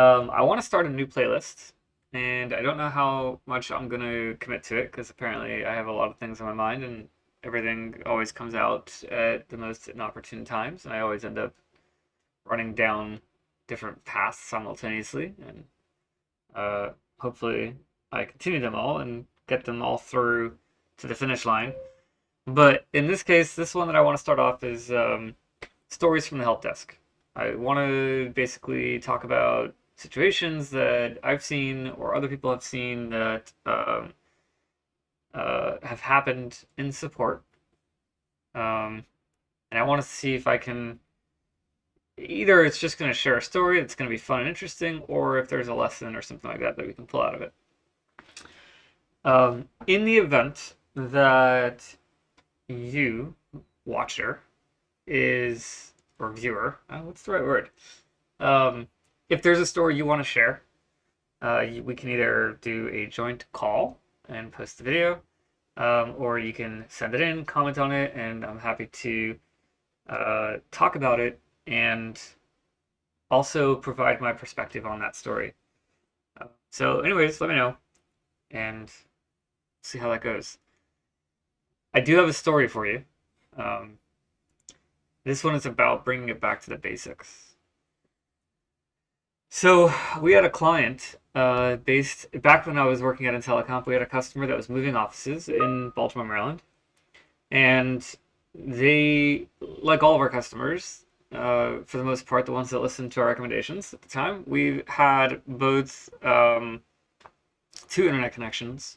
I want to start a new playlist, and I don't know how much I'm going to commit to it because apparently I have a lot of things on my mind, and everything always comes out at the most inopportune times, and I always end up running down different paths simultaneously. And uh, hopefully, I continue them all and get them all through to the finish line. But in this case, this one that I want to start off is stories from the help desk. I want to basically talk about situations that I've seen or other people have seen that have happened in support. And I want to see if I can either it's just going to share a story that's going to be fun and interesting, or if there's a lesson or something like that that we can pull out of it. In the event that you, watcher, is or viewer, what's the right word? If there's a story you want to share, we can either do a joint call and post the video, or you can send it in, comment on it, and I'm happy to talk about it and also provide my perspective on that story. So, anyways, let me know and see how that goes. I do have a story for you. This one is about bringing it back to the basics. So we had a client based back when I was working at Intellicomp. We had a customer that was moving offices in Baltimore, Maryland, and they, like all of our customers, for the most part, the ones that listened to our recommendations at the time, we had both two internet connections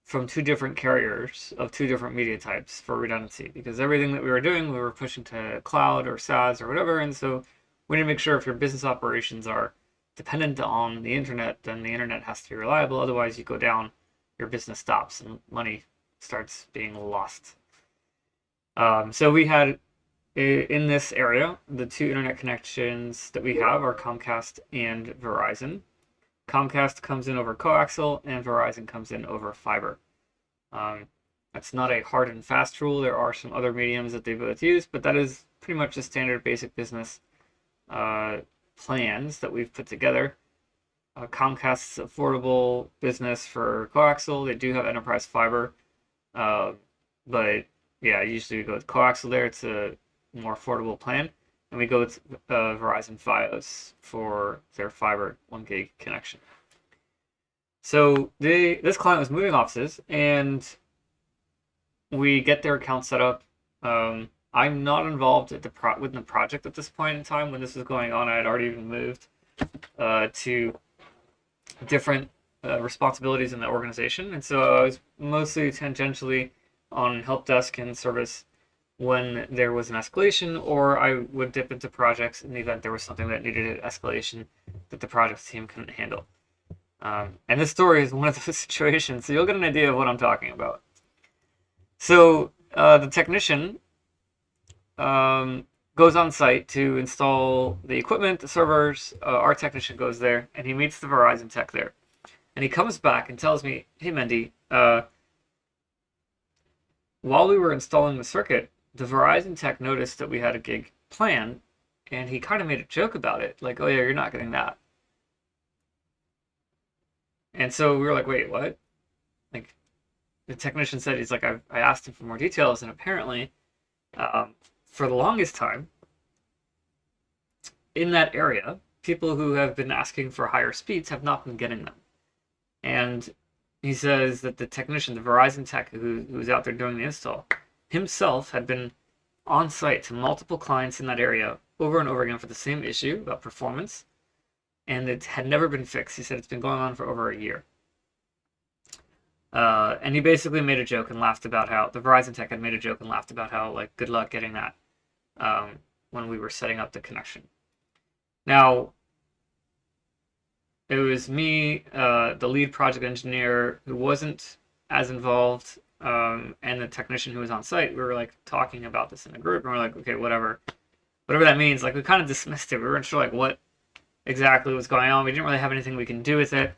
from two different carriers of two different media types for redundancy, because everything that we were doing, we were pushing to cloud or SaaS or whatever, and so we need to make sure if your business operations are dependent on the internet, then the internet has to be reliable. Otherwise, you go down, your business stops, and money starts being lost. So we had in this area, the two internet connections that we have are Comcast and Verizon. Comcast comes in over coaxial, and Verizon comes in over fiber. That's not a hard and fast rule. There are some other mediums that they both use, but that is pretty much the standard basic business plans that we've put together. Comcast's affordable business for coaxial. They do have enterprise fiber, but yeah, usually we go with coaxial there. It's a more affordable plan. And we go with Verizon Fios for their fiber 1 gig connection. So this client was moving offices, and we get their account set up. I'm not involved with the project at this point in time. When this was going on, I had already been moved to different responsibilities in the organization, and so I was mostly tangentially on help desk and service when there was an escalation, or I would dip into projects in the event there was something that needed an escalation that the project team couldn't handle. And this story is one of those situations, so you'll get an idea of what I'm talking about. So the technician goes on site to install the equipment, the servers. Our technician goes there, and he meets the Verizon tech there. And he comes back and tells me, "Hey, Mendy, while we were installing the circuit, the Verizon tech noticed that we had a gig plan, and he kind of made a joke about it, like, oh yeah, you're not getting that." And so we were like, wait, what? Like, the technician said, he's like, I asked him for more details, and apparently, for the longest time, in that area, people who have been asking for higher speeds have not been getting them. And he says that the technician, the Verizon tech who was out there doing the install, himself had been on site to multiple clients in that area over and over again for the same issue about performance, and it had never been fixed. He said it's been going on for over a year. And he basically made a joke and laughed about how the Verizon tech had made a joke and laughed about how, like, good luck getting that when we were setting up the connection. Now, it was me, the lead project engineer, who wasn't as involved, and the technician who was on site. We were like talking about this in a group, and we're like, okay, whatever that means. Like, we kind of dismissed it. We weren't sure like what exactly was going on. We didn't really have anything we can do with it.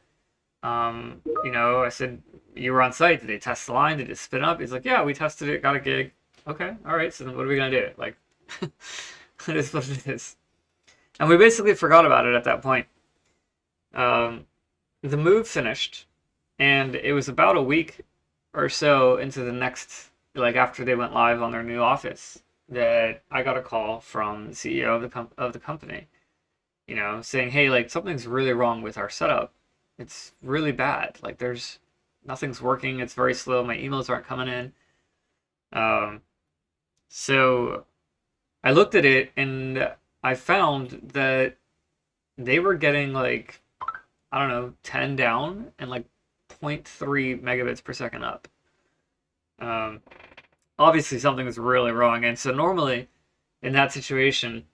I said, you were on site. Did they test the line? Did it spin up? He's like, yeah, we tested it, got a gig. Okay, all right. So then what are we gonna do? Like, it is what it is. And we basically forgot about it at that point. Um, the move finished, and it was about a week or so into the next, like after they went live on their new office, that I got a call from the CEO of the company, saying, "Hey, like something's really wrong with our setup. It's really bad. Like there's nothing's working. It's very slow. My emails aren't coming in." Um, so I looked at it and I found that they were getting like, I don't know, 10 down and like 0.3 megabits per second up. Um, Obviously something was really wrong. And so normally in that situation,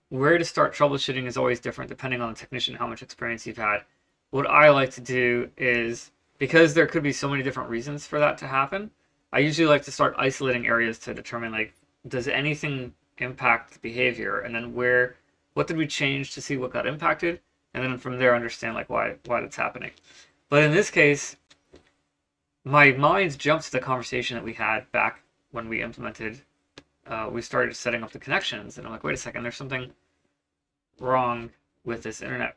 where to start troubleshooting is always different depending on the technician, how much experience you've had. What I like to do is, because there could be so many different reasons for that to happen, I usually like to start isolating areas to determine like, does anything impact behavior, and then what did we change to see what got impacted, and then from there understand like why that's happening. But in this case, my mind jumped to the conversation that we had back when we started setting up the connections, and I'm like, wait a second, there's something wrong with this internet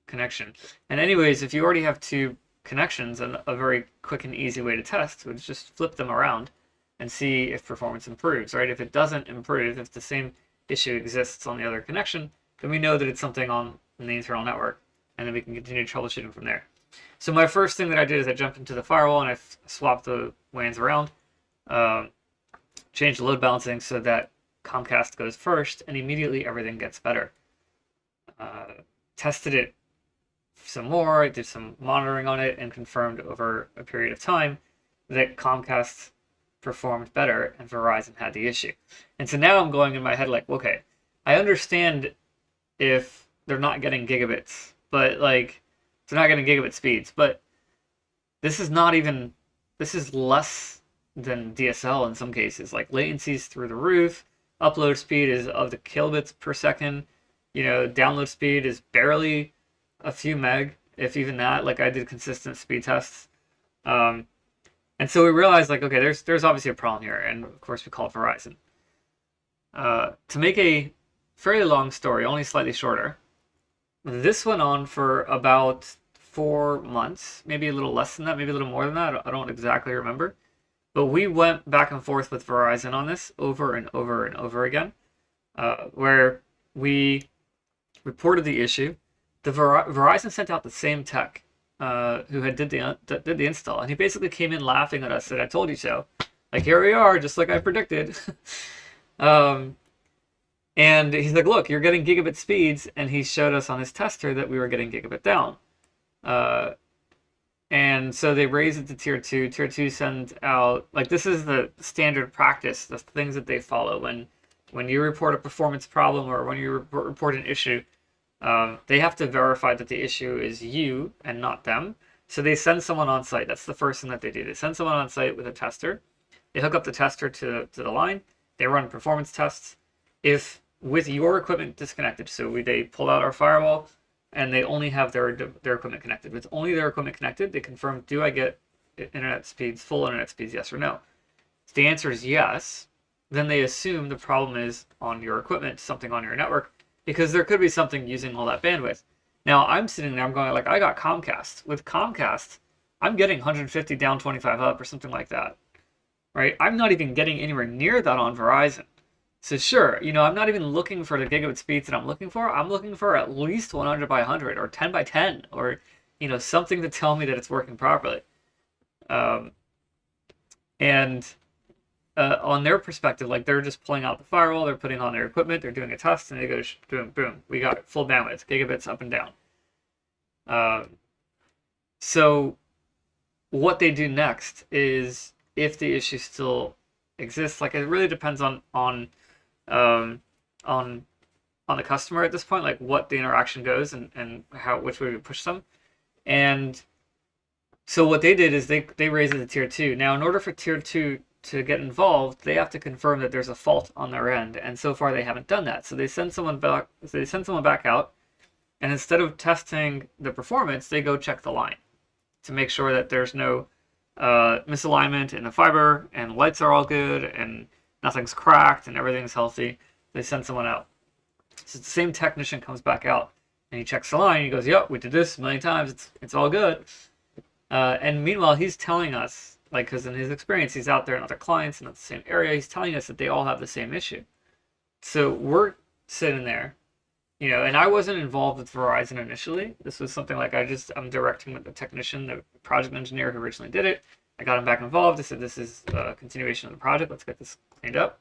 connection. And anyways, if you already have two connections, and a very quick and easy way to test would just flip them around and see if performance improves, right? If it doesn't improve, if the same issue exists on the other connection, then we know that it's something on the internal network, and then we can continue troubleshooting from there. So my first thing that I did is I jumped into the firewall and I swapped the WANs around, changed the load balancing so that Comcast goes first, and immediately everything gets better. Tested it some more, I did some monitoring on it, and confirmed over a period of time that Comcast performed better and Verizon had the issue. And so now I'm going in my head like, okay, I understand if they're not getting gigabits, but like they're not getting gigabit speeds, but this is less than DSL in some cases. Like latency's through the roof, upload speed is of the kilobits per second, download speed is barely a few meg, if even that. Like I did consistent speed tests. And so we realized like, okay, there's obviously a problem here, and of course we called Verizon. To make a fairly long story, only slightly shorter, this went on for about 4 months, maybe a little less than that, maybe a little more than that. I don't exactly remember. But we went back and forth with Verizon on this over and over and over again, where we reported the issue. The Verizon sent out the same tech who had did the install, and he basically came in laughing at us, said, "I told you so." Like, here we are, just like I predicted. And he's like, "Look, you're getting gigabit speeds," and he showed us on his tester that we were getting gigabit down. And so they raised it to tier 2. Tier 2 sends out, like, this is the standard practice, the things that they follow. When you report a performance problem or when you report an issue, they have to verify that the issue is you and not them. So they send someone on site. That's the first thing that they do. They send someone on site with a tester. They hook up the tester to the line. They run performance tests. If with your equipment disconnected, so they pull out our firewall and they only have their equipment connected. With only their equipment connected, they confirm, do I get internet speeds, full internet speeds, yes or no? If the answer is yes, then they assume the problem is on your equipment, something on your network, because there could be something using all that bandwidth. Now, I'm sitting there, I'm going like, I got Comcast. With Comcast, I'm getting 150 down, 25 up, or something like that, right? I'm not even getting anywhere near that on Verizon. So sure, I'm not even looking for the gigabit speeds that I'm looking for. I'm looking for at least 100 by 100 or 10 by 10 or, something to tell me that it's working properly. And on their perspective, like they're just pulling out the firewall, they're putting on their equipment, they're doing a test, and they go, boom, boom, we got full bandwidth, gigabits up and down. So what they do next is, if the issue still exists, like it really depends on the customer at this point, like what the interaction goes and which way we push them. And so what they did is they raised it to tier 2. Now, in order for tier 2 to get involved, they have to confirm that there's a fault on their end, and so far they haven't done that. So they send someone back out, and instead of testing the performance, they go check the line to make sure that there's no misalignment in the fiber and lights are all good and nothing's cracked and everything's healthy. They send someone out. So the same technician comes back out And he checks the line. He goes, "Yep, we did this a million times. It's all good." And meanwhile, he's telling us, like, because in his experience, he's out there and other clients in the same area. He's telling us that they all have the same issue. So we're sitting there, and I wasn't involved with Verizon initially. This was something like I'm directing with the technician, the project engineer who originally did it. I got him back involved. I said, "This is a continuation of the project. Let's get this cleaned up."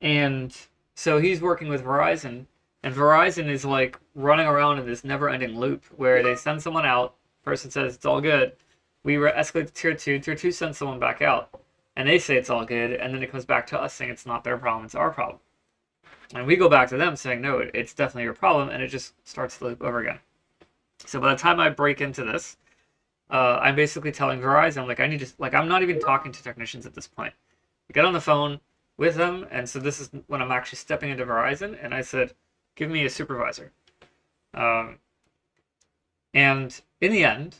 And so he's working with Verizon, and Verizon is like running around in this never-ending loop where they send someone out. Person says it's all good. We escalate to tier 2. Tier 2 sends someone back out, and they say it's all good, and then it comes back to us saying it's not their problem, it's our problem. And we go back to them saying, no, it's definitely your problem, and it just starts the loop over again. So by the time I break into this, I'm basically telling Verizon, like, I need to, like, I'm not even talking to technicians at this point. I get on the phone with them, and so this is when I'm actually stepping into Verizon, and I said, give me a supervisor. And in the end,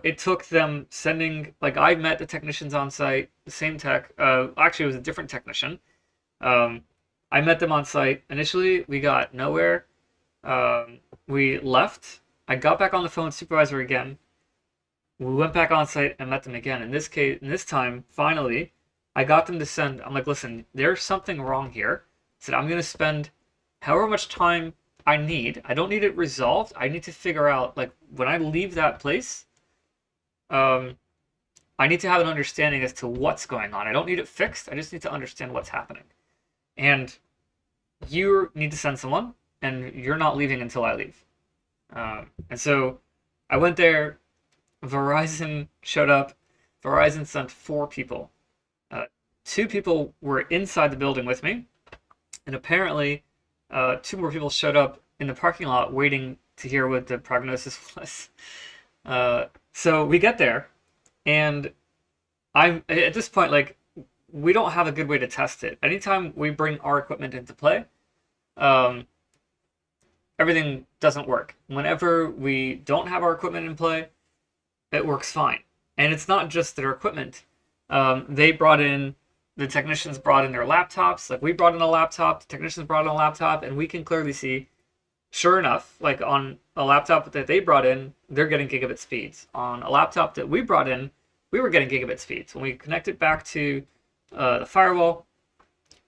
it took them sending, like, I met the technicians on site, the same tech, actually it was a different technician. I met them on site. Initially, we got nowhere. We left. I got back on the phone with supervisor again. We went back on site and met them again. In this time, finally, I got them to send, I'm like, listen, there's something wrong here. I said, I'm going to spend however much time I need. I don't need it resolved. I need to figure out, like, when I leave that place, I need to have an understanding as to what's going on. I don't need it fixed. I just need to understand what's happening. And you need to send someone, and you're not leaving until I leave. And so I went there. Verizon showed up. Verizon sent 4 people. 2 people were inside the building with me, and apparently 2 more people showed up in the parking lot waiting to hear what the prognosis was. So we get there, and I'm at this point, like, we don't have a good way to test it. Anytime we bring our equipment into play, everything doesn't work. Whenever we don't have our equipment in play, it works fine. And it's not just their equipment. The technicians brought in their laptops. Like, we brought in a laptop, the technicians brought in a laptop, and we can clearly see, sure enough, like on a laptop that they brought in, they're getting gigabit speeds. On a laptop that we brought in, we were getting gigabit speeds. When we connected back to the firewall,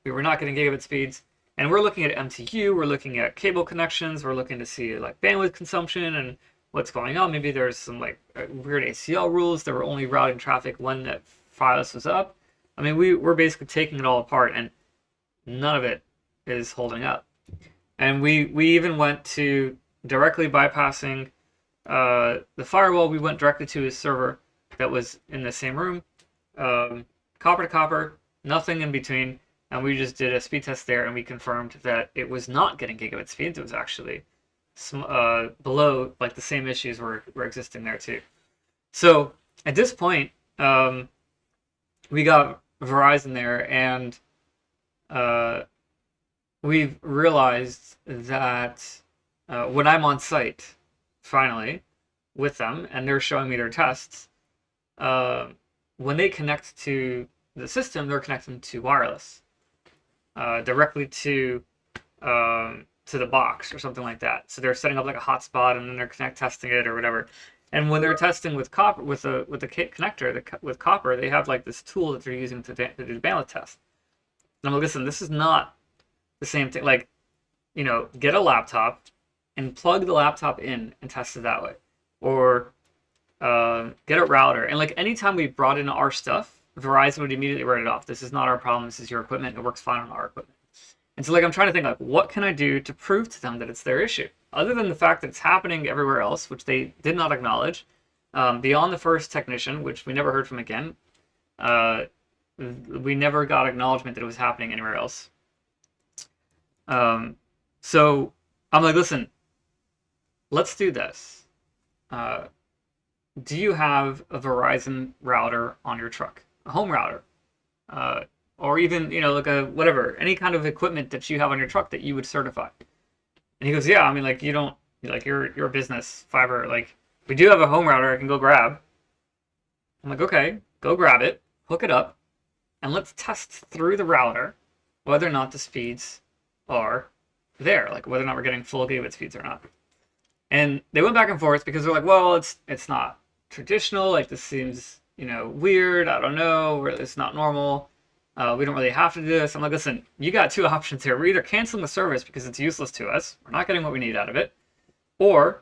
we were not getting gigabit speeds. And we're looking at MTU, we're looking at cable connections, we're looking to see, like, bandwidth consumption and what's going on. Maybe there's some, like, weird ACL rules that were only routing traffic when that FiOS was up. I mean, we're basically taking it all apart, and none of it is holding up. And we even went to directly bypassing the firewall. We went directly to his server that was in the same room, copper to copper, nothing in between. And we just did a speed test there, and we confirmed that it was not getting gigabit speeds. It was actually below, like, the same issues were existing there too. So at this point, we got Verizon there, and we've realized that when I'm on site, finally, with them, and they're showing me their tests, when they connect to the system, they're connecting to wireless, directly to the box or something like that. So they're setting up like a hotspot, and then they're testing it or whatever. And when they're testing with copper, with the connector, with copper, they have, like, this tool that they're using to do the bandwidth test. And I'm like, listen, this is not the same thing. Like, get a laptop and plug the laptop in and test it that way, or get a router. And, like, anytime we brought in our stuff, Verizon would immediately write it off. This is not our problem. This is your equipment. It works fine on our equipment. And so, like, I'm trying to think, like, what can I do to prove to them that it's their issue? Other than the fact that it's happening everywhere else, which they did not acknowledge, beyond the first technician, which we never heard from again, we never got acknowledgement that it was happening anywhere else. So I'm like, listen, let's do this. Do you have a Verizon router on your truck? A home router? Or even, like a whatever, any kind of equipment that you have on your truck that you would certify. And he goes, yeah, I mean, like, you don't, like, you're a business, fiber, like, we do have a home router I can go grab. I'm like, okay, go grab it, hook it up, and let's test through the router whether or not the speeds are there, like whether or not we're getting full gigabit speeds or not. And they went back and forth because they're like, well, it's not traditional. Like this seems, weird. I don't know. It's not normal. We don't really have to do this. I'm like, listen, you got two options here. We're either canceling the service because it's useless to us. We're not getting what we need out of it. Or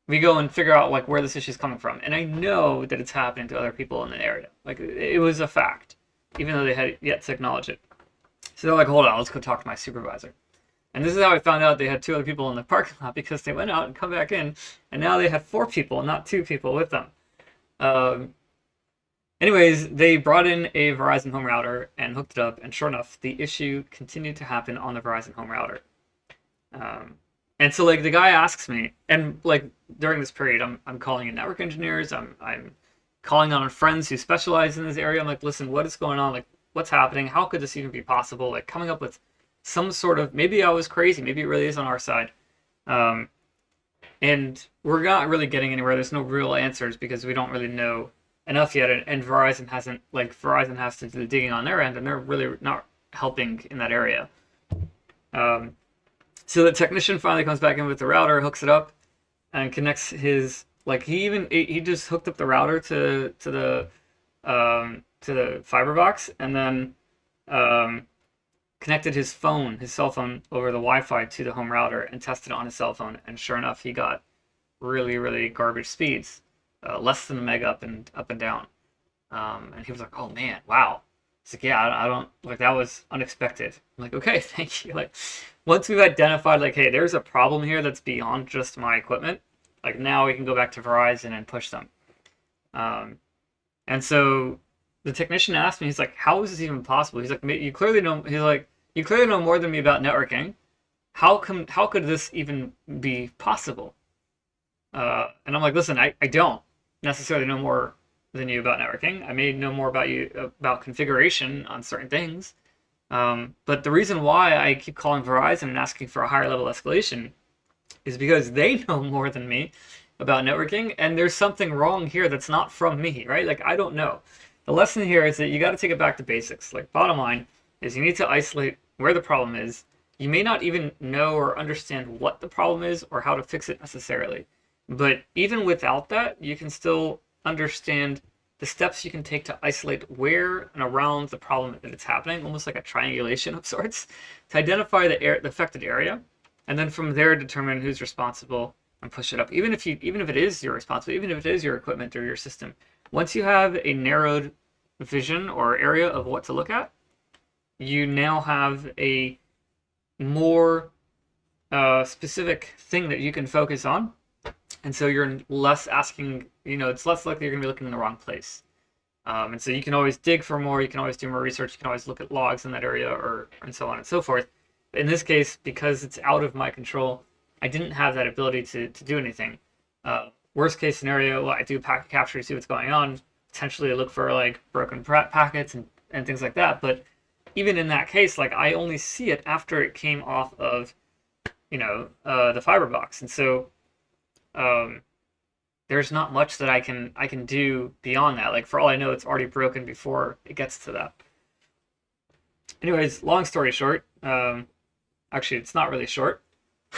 we go and figure out like where this issue is coming from. And I know that it's happening to other people in the area. Like it was a fact, even though they had yet to acknowledge it. So they're like, hold on, let's go talk to my supervisor. And this is how I found out they had two other people in the parking lot, because they went out and come back in, and now they had 4 people, not 2 people with them. Anyways, they brought in a Verizon home router and hooked it up, and sure enough, the issue continued to happen on the Verizon home router. And so like the guy asks me, and like during this period, I'm calling in network engineers, I'm calling on friends who specialize in this area. I'm like, listen, what is going on? Like, what's happening? How could this even be possible? Like coming up with some sort of, maybe I was crazy, maybe it really is on our side. And we're not really getting anywhere. There's no real answers because we don't really know enough yet. And Verizon has to do the digging on their end, and they're really not helping in that area. So the technician finally comes back in with the router, hooks it up, and connects his, like he just hooked up the router to the fiber box, and then connected his cell phone over the Wi-Fi to the home router and tested it on his cell phone. And sure enough, he got really, really garbage speeds, less than a meg up and down. And he was like, "Oh man, wow." It's like, yeah, I don't, like, that was unexpected. I'm like, okay, thank you. Like, once we've identified, like, hey, there's a problem here that's beyond just my equipment, like, now we can go back to Verizon and push them. And so the technician asked me, he's like, how is this even possible? He's like, you clearly know more than me about networking. How could this even be possible? And I'm like, listen, I don't necessarily know more than you about networking. I may know more about configuration on certain things. But the reason why I keep calling Verizon and asking for a higher level escalation is because they know more than me about networking, and there's something wrong here that's not from me, right? Like, I don't know. The lesson here is that you got to take it back to basics. Like, bottom line is you need to isolate where the problem is. You may not even know or understand what the problem is or how to fix it necessarily. But even without that, you can still understand the steps you can take to isolate where and around the problem that it's happening, almost like a triangulation of sorts, to identify the affected area, and then from there determine who's responsible and push it up. Even if it is your responsibility, even if it is your equipment or your system, once you have a narrowed vision or area of what to look at, you now have a more specific thing that you can focus on. And so you're less asking, it's less likely you're going to be looking in the wrong place. And so you can always dig for more, you can always do more research, you can always look at logs in that area, and so on and so forth. In this case, because it's out of my control, I didn't have that ability to do anything. Worst case scenario, I do packet capture to see what's going on, potentially look for like broken packets and things like that. But even in that case, like, I only see it after it came off of, the fiber box. And so there's not much that I can do beyond that. Like, for all I know, it's already broken before it gets to that. Anyways, long story short, actually, it's not really short.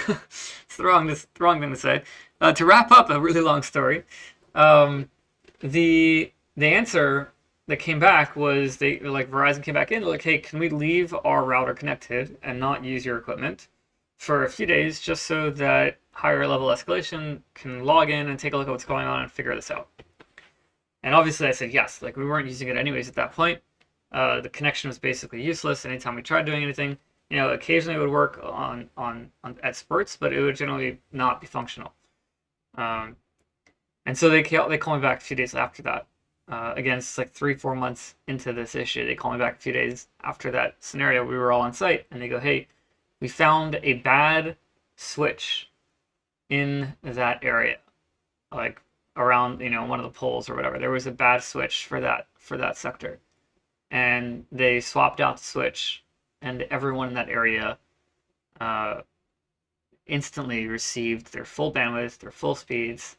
It's the wrong thing to say. To wrap up a really long story, the answer that came back was Verizon came back in, like, hey, can we leave our router connected and not use your equipment for a few days just so that higher level escalation can log in and take a look at what's going on and figure this out? And obviously I said yes. Like, we weren't using it anyways at that point. The connection was basically useless anytime we tried doing anything. Occasionally it would work on at spurts, but it would generally not be functional. And so they called me back a few days after that. Again, it's like 3-4 months into this issue. They called me back a few days after that scenario. We were all on site, and they go, hey, we found a bad switch in that area, like around one of the poles or whatever. There was a bad switch for that sector, and they swapped out the switch, and everyone in that area instantly received their full bandwidth, their full speeds.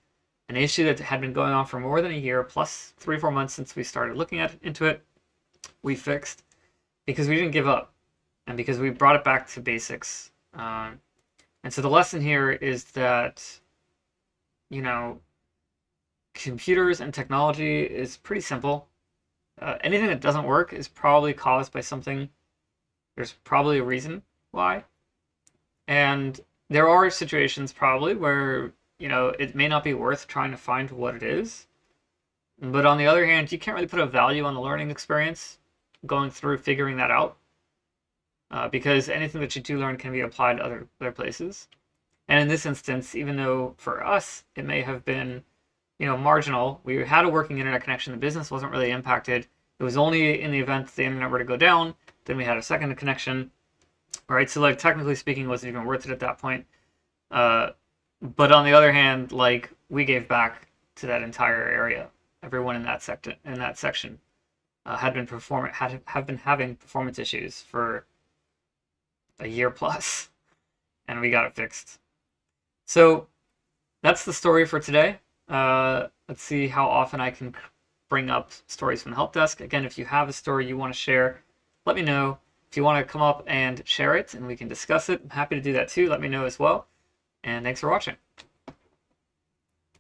An issue that had been going on for more than a year, plus 3-4 months since we started looking into it, we fixed because we didn't give up, and because we brought it back to basics. And so the lesson here is that, you know, computers and technology is pretty simple. Anything that doesn't work is probably caused by something. There's probably a reason why. And there are situations probably where, it may not be worth trying to find what it is. But on the other hand, you can't really put a value on the learning experience going through figuring that out. Because anything that you do learn can be applied to other places. And in this instance, even though for us it may have been, marginal, we had a working internet connection, the business wasn't really impacted. It was only in the event the internet were to go down, then we had a second connection, right? So like technically speaking, it wasn't even worth it at that point. But on the other hand, like we gave back to that entire area. Everyone in that section have been having performance issues for a year plus, and we got it fixed. So that's the story for today. Let's see how often I can bring up stories from the help desk. Again, if you have a story you want to share, let me know. If you want to come up and share it and we can discuss it, I'm happy to do that too. Let me know as well. And thanks for watching.